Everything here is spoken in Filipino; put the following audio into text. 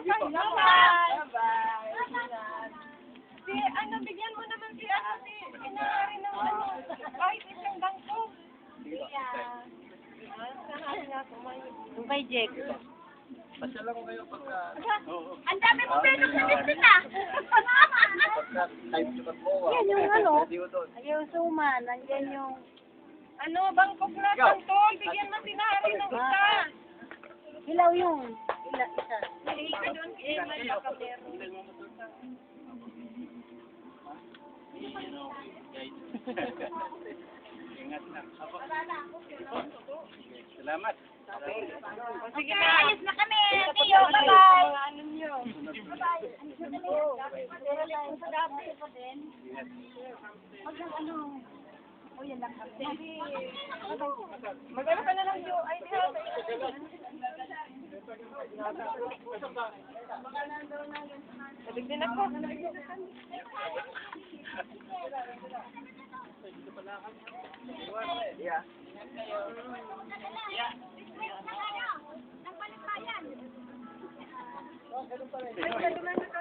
Si, ano, bigyan mo naman si, ano, si, inahari ng, ano, kahit isang bangko. Yung kay Jack. Pasyalan ko kayo pagka... Ang dami mo pwede sa listin na. Pagka time to mag-mowa. Yan yung ano. Pwede ko doon. Yung suman. Nandiyan yung... Ano, bangkok na, pantol. Bigyan mo sinahari ng isa. Ilaw yung... Isa. Ika doon, may makabero. Ingat na. Salamat. Sige na, alis na kami. Tiyo, bye-bye. Ano nyo? Mag-ano ka na lang yung ID ha. Salig din ako. Yeah. Ay,